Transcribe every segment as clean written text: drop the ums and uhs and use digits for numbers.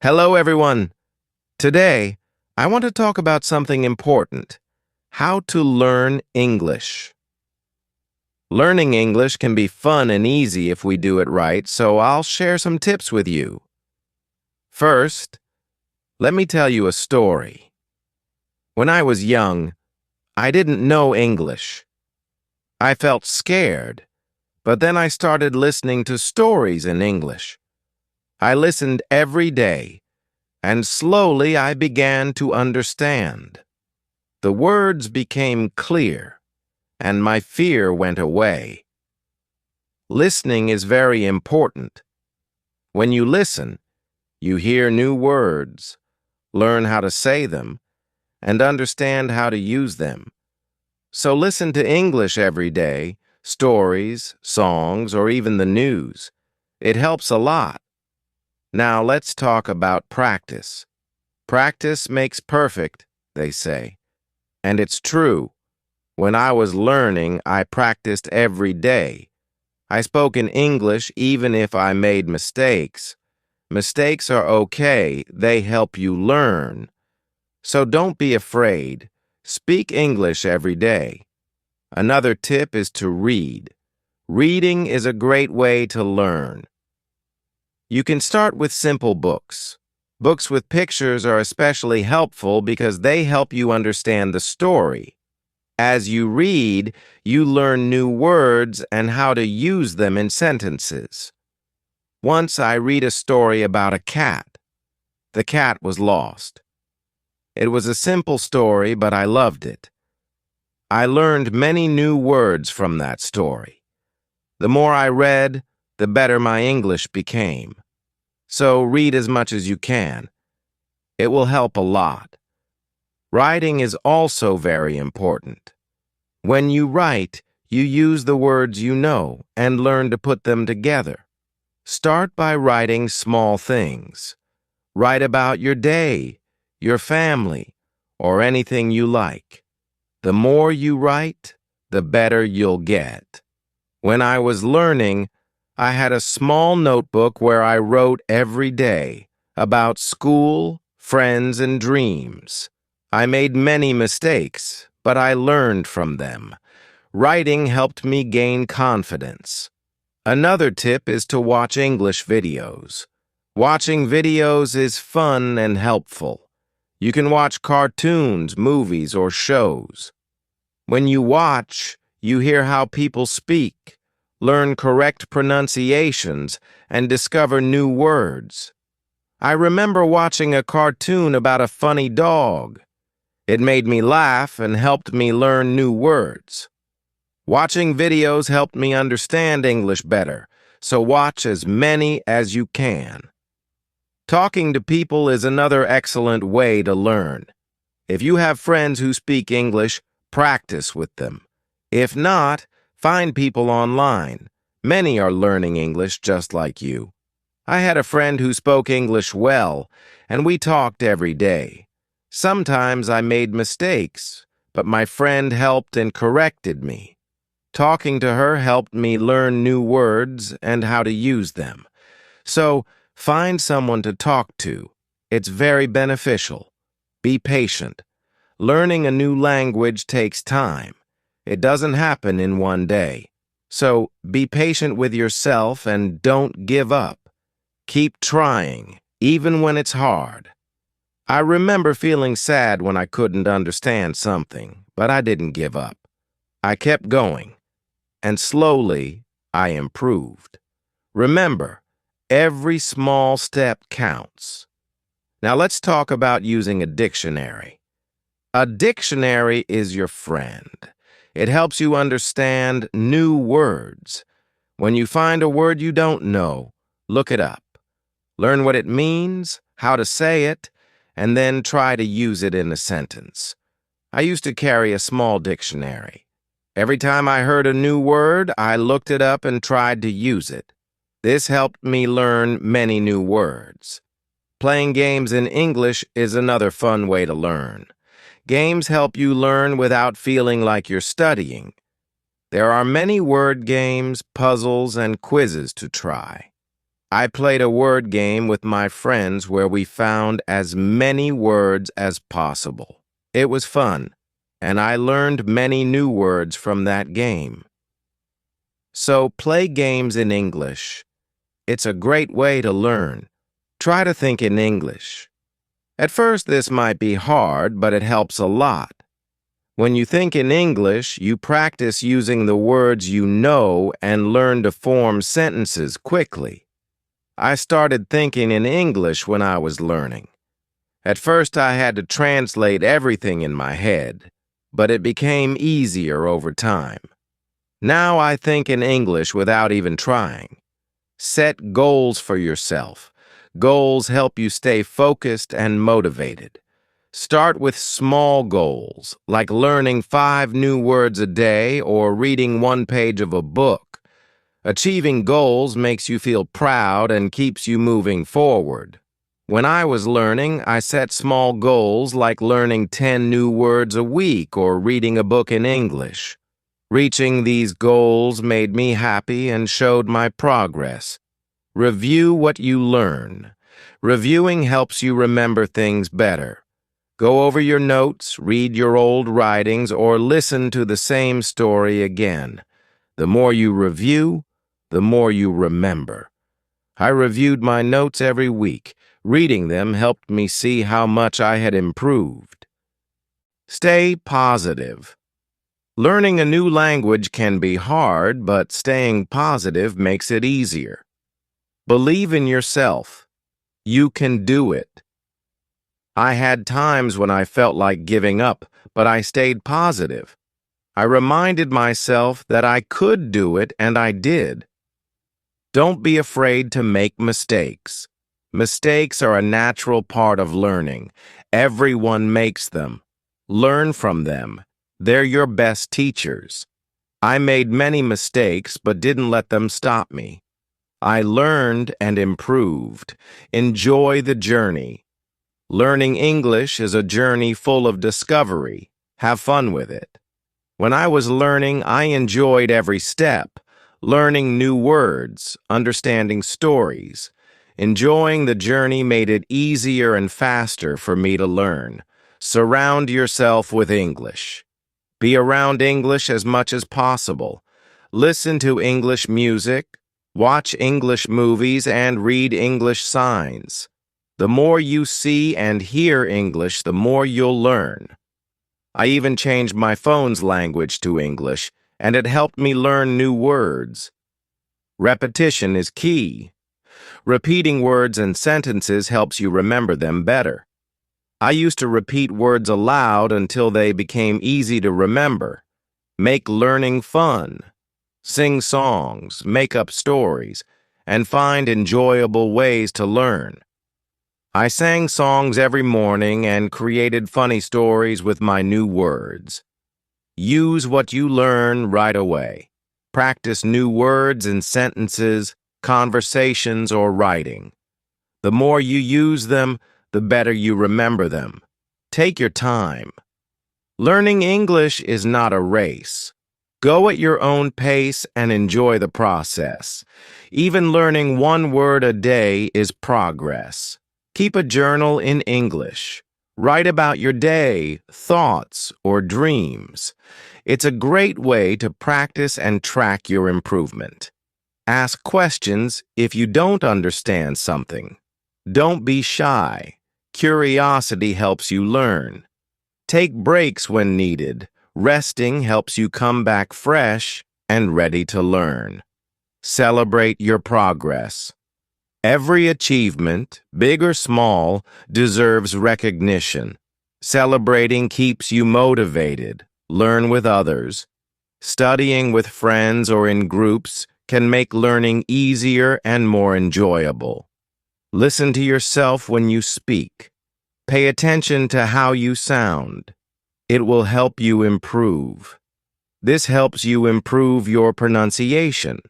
Hello, everyone. Today, I want to talk about something important: how to learn English. Learning English can be fun and easy if we do it right, so I'll share some tips with you. First, let me tell you a story. When I was young, I didn't know English. I felt scared, but then I started listening to stories in English. I listened every day, and slowly I began to understand. The words became clear, and my fear went away. Listening is very important. When you listen, you hear new words, learn how to say them, and understand how to use them. So listen to English every day, stories, songs, or even the news. It helps a lot. Now let's talk about practice. Practice makes perfect, they say. And it's true. When I was learning, I practiced every day. I spoke in English even if I made mistakes. Mistakes are okay. They help you learn. So don't be afraid. Speak English every day. Another tip is to read. Reading is a great way to learn. You can start with simple books. Books with pictures are especially helpful because they help you understand the story. As you read, you learn new words and how to use them in sentences. Once I read a story about a cat. The cat was lost. It was a simple story, but I loved it. I learned many new words from that story. The more I read, the better my English became. So read as much as you can. It will help a lot. Writing is also very important. When you write, you use the words you know and learn to put them together. Start by writing small things. Write about your day, your family, or anything you like. The more you write, the better you'll get. When I was learning, I had a small notebook where I wrote every day about school, friends, and dreams. I made many mistakes, but I learned from them. Writing helped me gain confidence. Another tip is to watch English videos. Watching videos is fun and helpful. You can watch cartoons, movies, or shows. When you watch, you hear how people speak, learn correct pronunciations, and discover new words. I remember watching a cartoon about a funny dog. It made me laugh and helped me learn new words. Watching videos helped me understand English better, so watch as many as you can. Talking to people is another excellent way to learn. If you have friends who speak English, practice with them. If not, find people online. Many are learning English just like you. I had a friend who spoke English well, and we talked every day. Sometimes I made mistakes, but my friend helped and corrected me. Talking to her helped me learn new words and how to use them. So, find someone to talk to. It's very beneficial. Be patient. Learning a new language takes time. It doesn't happen in one day. So, be patient with yourself and don't give up. Keep trying, even when it's hard. I remember feeling sad when I couldn't understand something, but I didn't give up. I kept going, and slowly I improved. Remember, every small step counts. Now let's talk about using a dictionary. A dictionary is your friend. It helps you understand new words. When you find a word you don't know, look it up. Learn what it means, how to say it, and then try to use it in a sentence. I used to carry a small dictionary. Every time I heard a new word, I looked it up and tried to use it. This helped me learn many new words. Playing games in English is another fun way to learn. Games help you learn without feeling like you're studying. There are many word games, puzzles, and quizzes to try. I played a word game with my friends where we found as many words as possible. It was fun, and I learned many new words from that game. So play games in English. It's a great way to learn. Try to think in English. At first, this might be hard, but it helps a lot. When you think in English, you practice using the words you know and learn to form sentences quickly. I started thinking in English when I was learning. At first, I had to translate everything in my head, but it became easier over time. Now I think in English without even trying. Set goals for yourself. Goals help you stay focused and motivated. Start with small goals, like learning 5 new words a day or reading 1 page of a book. Achieving goals makes you feel proud and keeps you moving forward. When I was learning, I set small goals like learning 10 new words a week or reading a book in English. Reaching these goals made me happy and showed my progress. Review what you learn. Reviewing helps you remember things better. Go over your notes, read your old writings, or listen to the same story again. The more you review, the more you remember. I reviewed my notes every week. Reading them helped me see how much I had improved. Stay positive. Learning a new language can be hard, but staying positive makes it easier. Believe in yourself. You can do it. I had times when I felt like giving up, but I stayed positive. I reminded myself that I could do it, and I did. Don't be afraid to make mistakes. Mistakes are a natural part of learning. Everyone makes them. Learn from them. They're your best teachers. I made many mistakes, but didn't let them stop me. I learned and improved. Enjoy the journey. Learning English is a journey full of discovery. Have fun with it. When I was learning, I enjoyed every step. Learning new words, understanding stories. Enjoying the journey made it easier and faster for me to learn. Surround yourself with English. Be around English as much as possible. Listen to English music, watch English movies, and read English signs. The more you see and hear English, the more you'll learn. I even changed my phone's language to English, and it helped me learn new words. Repetition is key. Repeating words and sentences helps you remember them better. I used to repeat words aloud until they became easy to remember. Make learning fun. Sing songs, make up stories, and find enjoyable ways to learn. I sang songs every morning and created funny stories with my new words. Use what you learn right away. Practice new words and sentences, conversations, or writing. The more you use them, the better you remember them. Take your time. Learning English is not a race. Go at your own pace and enjoy the process. Even learning 1 word a day is progress. Keep a journal in English. Write about your day, thoughts, or dreams. It's a great way to practice and track your improvement. Ask questions if you don't understand something. Don't be shy. Curiosity helps you learn. Take breaks when needed. Resting helps you come back fresh and ready to learn. Celebrate your progress. Every achievement, big or small, deserves recognition. Celebrating keeps you motivated. Learn with others. Studying with friends or in groups can make learning easier and more enjoyable. Listen to yourself when you speak. Pay attention to how you sound. It will help you improve. This helps you improve your pronunciation.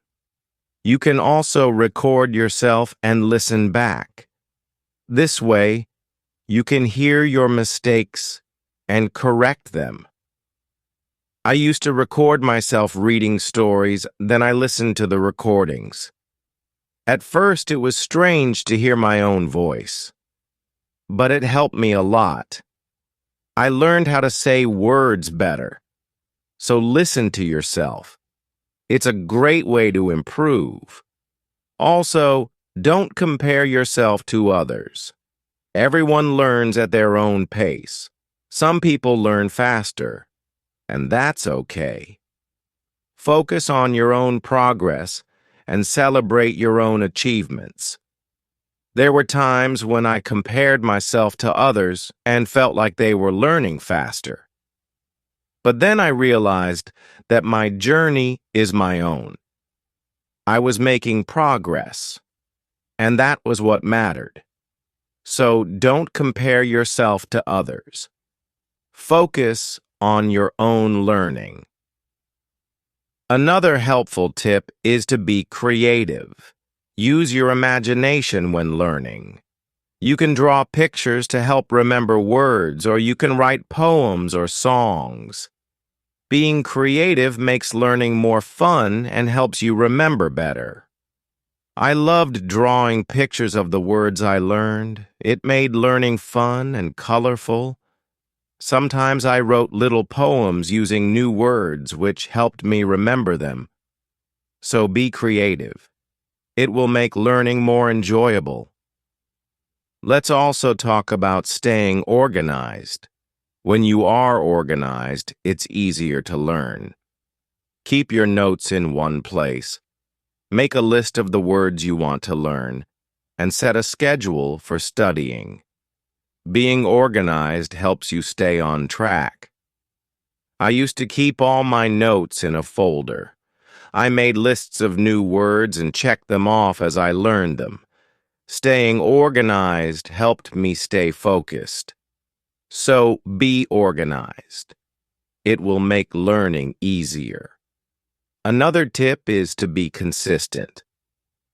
You can also record yourself and listen back. This way, you can hear your mistakes and correct them. I used to record myself reading stories, then I listened to the recordings. At first, it was strange to hear my own voice, but it helped me a lot. I learned how to say words better. So listen to yourself. It's a great way to improve. Also, don't compare yourself to others. Everyone learns at their own pace. Some people learn faster, and that's okay. Focus on your own progress and celebrate your own achievements. There were times when I compared myself to others and felt like they were learning faster. But then I realized that my journey is my own. I was making progress, and that was what mattered. So don't compare yourself to others. Focus on your own learning. Another helpful tip is to be creative. Use your imagination when learning. You can draw pictures to help remember words, or you can write poems or songs. Being creative makes learning more fun and helps you remember better. I loved drawing pictures of the words I learned. It made learning fun and colorful. Sometimes I wrote little poems using new words, which helped me remember them. So be creative. It will make learning more enjoyable. Let's also talk about staying organized. When you are organized, it's easier to learn. Keep your notes in one place. Make a list of the words you want to learn, and set a schedule for studying. Being organized helps you stay on track. I used to keep all my notes in a folder. I made lists of new words and checked them off as I learned them. Staying organized helped me stay focused. So be organized. It will make learning easier. Another tip is to be consistent.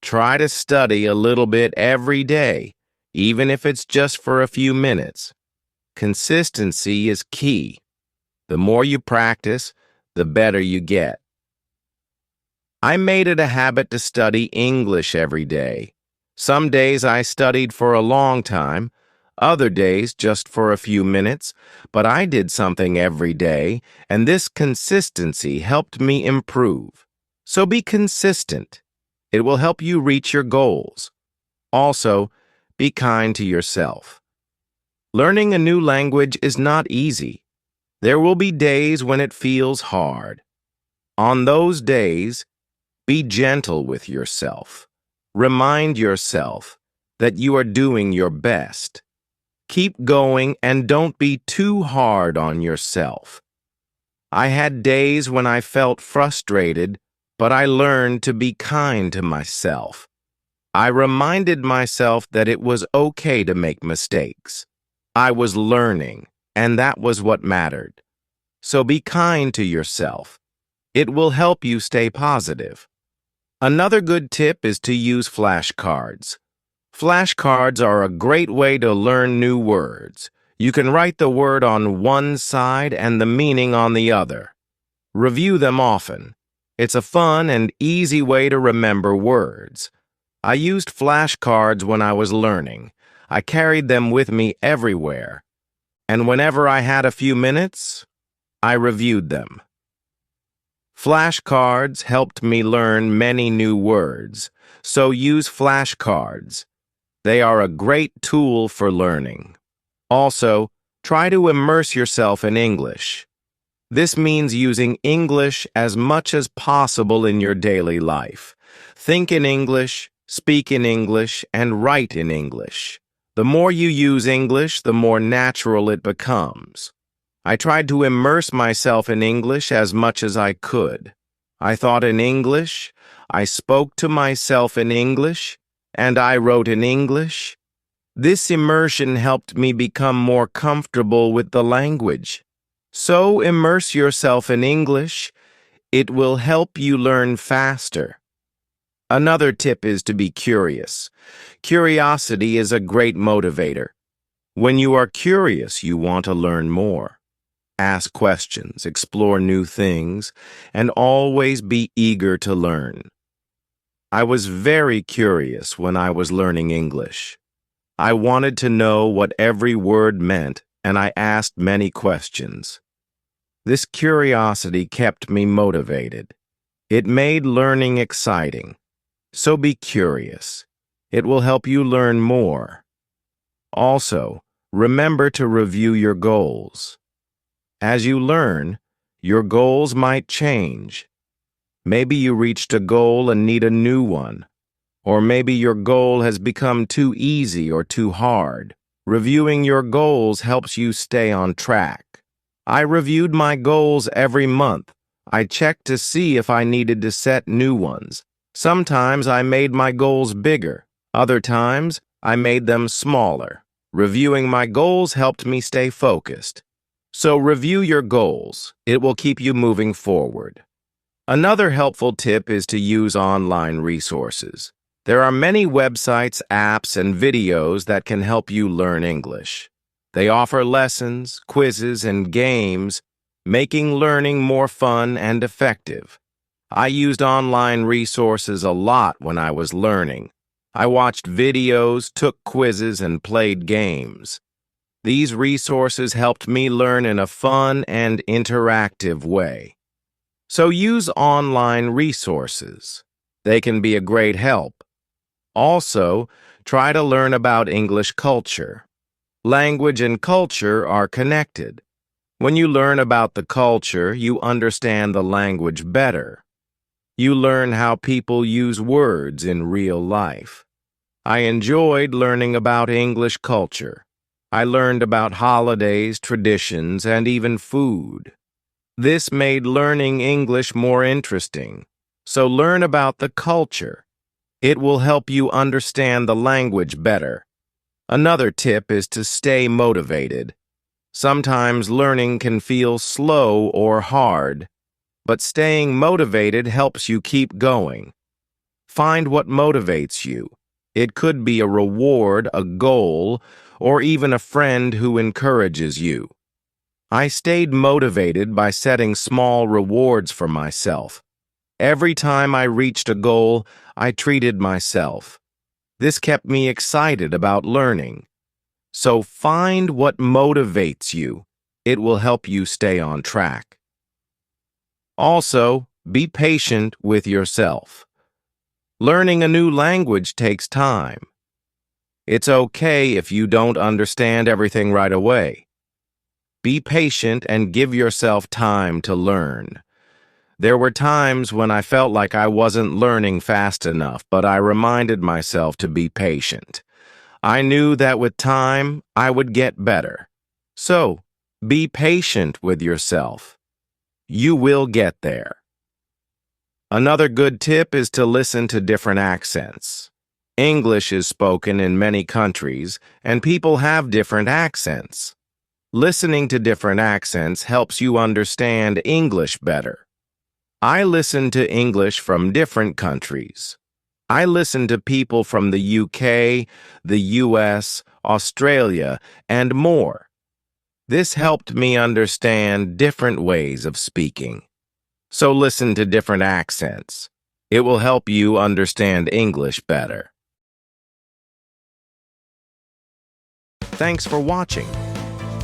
Try to study a little bit every day, even if it's just for a few minutes. Consistency is key. The more you practice, the better you get. I made it a habit to study English every day. Some days I studied for a long time, other days just for a few minutes, but I did something every day, and this consistency helped me improve. So be consistent. It will help you reach your goals. Also, be kind to yourself. Learning a new language is not easy. There will be days when it feels hard. On those days, be gentle with yourself. Remind yourself that you are doing your best. Keep going and don't be too hard on yourself. I had days when I felt frustrated, but I learned to be kind to myself. I reminded myself that it was okay to make mistakes. I was learning, and that was what mattered. So be kind to yourself. It will help you stay positive. Another good tip is to use flashcards. Flashcards are a great way to learn new words. You can write the word on one side and the meaning on the other. Review them often. It's a fun and easy way to remember words. I used flashcards when I was learning. I carried them with me everywhere. And whenever I had a few minutes, I reviewed them. Flashcards helped me learn many new words, so use flashcards. They are a great tool for learning. Also, try to immerse yourself in English. This means using English as much as possible in your daily life. Think in English, speak in English, and write in English. The more you use English, the more natural it becomes. I tried to immerse myself in English as much as I could. I thought in English, I spoke to myself in English, and I wrote in English. This immersion helped me become more comfortable with the language. So immerse yourself in English. It will help you learn faster. Another tip is to be curious. Curiosity is a great motivator. When you are curious, you want to learn more. Ask questions, explore new things, and always be eager to learn. I was very curious when I was learning English. I wanted to know what every word meant, and I asked many questions. This curiosity kept me motivated. It made learning exciting. So be curious. It will help you learn more. Also, remember to review your goals. As you learn, your goals might change. Maybe you reached a goal and need a new one. Or maybe your goal has become too easy or too hard. Reviewing your goals helps you stay on track. I reviewed my goals every month. I checked to see if I needed to set new ones. Sometimes I made my goals bigger. Other times, I made them smaller. Reviewing my goals helped me stay focused. So review your goals. It will keep you moving forward. Another helpful tip is to use online resources. There are many websites, apps, and videos that can help you learn English. They offer lessons, quizzes, and games, making learning more fun and effective. I used online resources a lot when I was learning. I watched videos, took quizzes, and played games. These resources helped me learn in a fun and interactive way. So use online resources. They can be a great help. Also, try to learn about English culture. Language and culture are connected. When you learn about the culture, you understand the language better. You learn how people use words in real life. I enjoyed learning about English culture. I learned about holidays, traditions, and even food. This made learning English more interesting. So learn about the culture. It will help you understand the language better. Another tip is to stay motivated. Sometimes learning can feel slow or hard, but staying motivated helps you keep going. Find what motivates you. It could be a reward, a goal, or even a friend who encourages you. I stayed motivated by setting small rewards for myself. Every time I reached a goal, I treated myself. This kept me excited about learning. So find what motivates you. It will help you stay on track. Also, be patient with yourself. Learning a new language takes time. It's okay if you don't understand everything right away. Be patient and give yourself time to learn. There were times when I felt like I wasn't learning fast enough, but I reminded myself to be patient. I knew that with time, I would get better. So, be patient with yourself. You will get there. Another good tip is to listen to different accents. English is spoken in many countries, and people have different accents. Listening to different accents helps you understand English better. I listen to English from different countries. I listen to people from the UK, the US, Australia, and more. This helped me understand different ways of speaking. So listen to different accents. It will help you understand English better. Thanks for watching.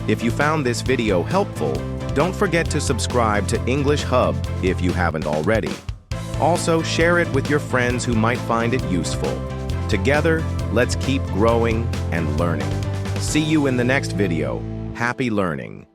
If you found this video helpful, don't forget to subscribe to English Hub if you haven't already. Also, share it with your friends who might find it useful. Together, let's keep growing and learning. See you in the next video. Happy learning!